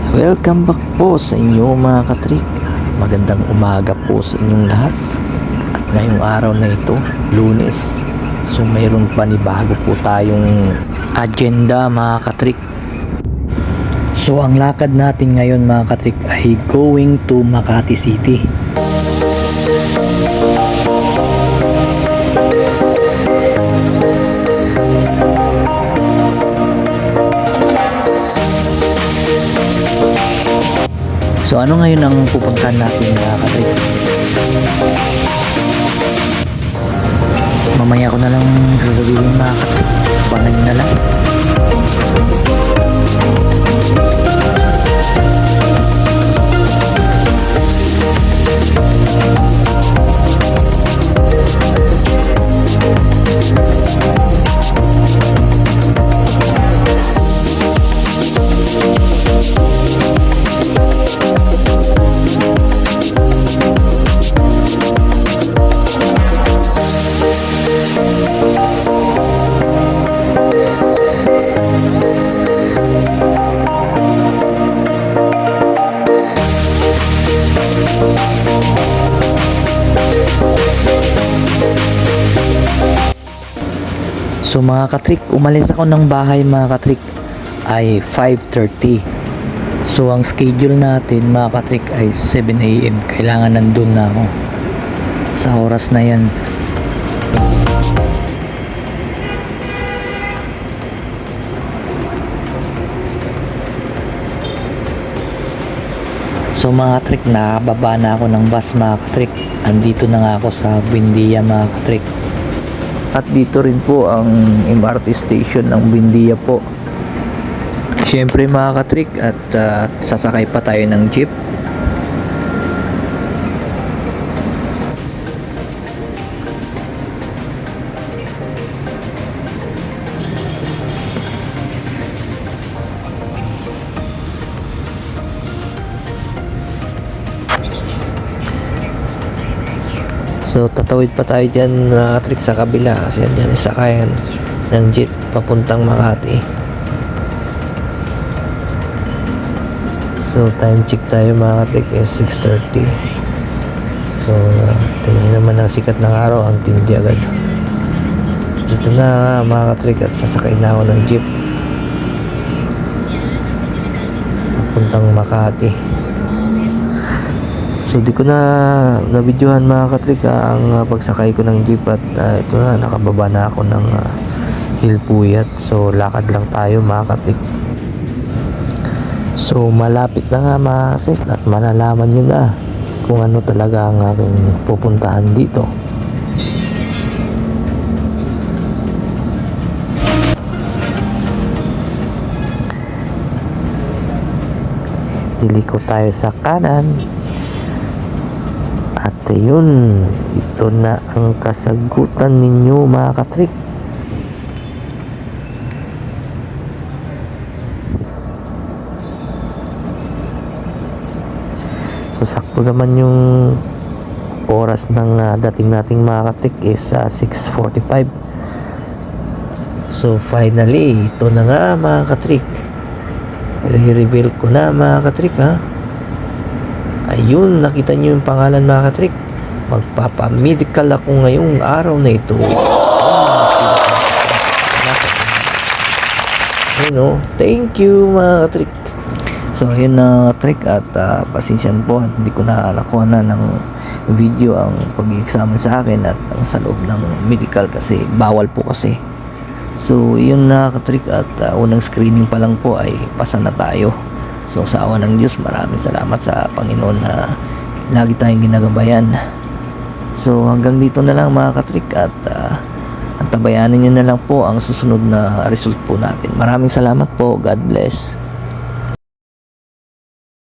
Welcome back po sa inyo mga katrik. Magandang umaga po sa inyong lahat. At ngayong araw na ito, Lunes. So mayroon panibago po tayong agenda mga katrik. So ang lakad natin ngayon mga katrik ay going to Makati City. So ano ngayon ang pupuntahan natin mga katrik? Mamaya ko na lang sasabihin mga katrik. Abangan nyo na lang. So mga katrik, umalis ako ng bahay mga katrik ay 5:30. So ang schedule natin mga katrik ay 7 AM. Kailangan nandun na ako sa oras na yan. So mga katrik, nakababa na ako ng bus mga katrik. Andito na nga ako sa Buendia mga katrik. At dito rin po ang MRT station ng Buendia po. Siyempre mga katrik, at sasakay pa tayo ng jeep. So tatawid pa tayo dyan mga katrik sa kabila kasi dyan isakayan ng jeep papuntang Makati. So time check tayo mga katrik is 6:30. So tingin naman ang sikat ng araw, ang tindi agad. Dito na mga katrik at sasakay na ako ng jeep papuntang Makati. So di ko na nabidyohan mga katrik ang pagsakay ko ng jeep at ito na, nakababa na ako ng Hilpuyat. So lakad lang tayo mga katrik. So malapit na nga mga katrik at malalaman nyo na kung ano talaga ang aking pupuntahan dito. Liliko tayo sa kanan. At yun, ito na ang kasagutan ninyo mga katrik. So sakto naman yung oras ng dating nating mga katrik is 6:45. So finally, ito na nga mga katrik. I-reveal ko na mga katrik ha. Ayun, nakita nyo yung pangalan mga katrik. Magpapamedical ako ngayong araw na ito. Ayun, thank you mga katrik. So ayun na katrik at pasensyan po at hindi ko na nakuha na ng video ang pag-examine sa akin at ang sa loob ng medical kasi bawal po kasi. So yun na katrik at unang screening pa lang po ay pasa na tayo. So sa awa ng Diyos, maraming salamat sa Panginoon na lagi tayong ginagabayan. So hanggang dito na lang mga katrik at antabayanan nyo na lang po ang susunod na result po natin. Maraming salamat po. God bless.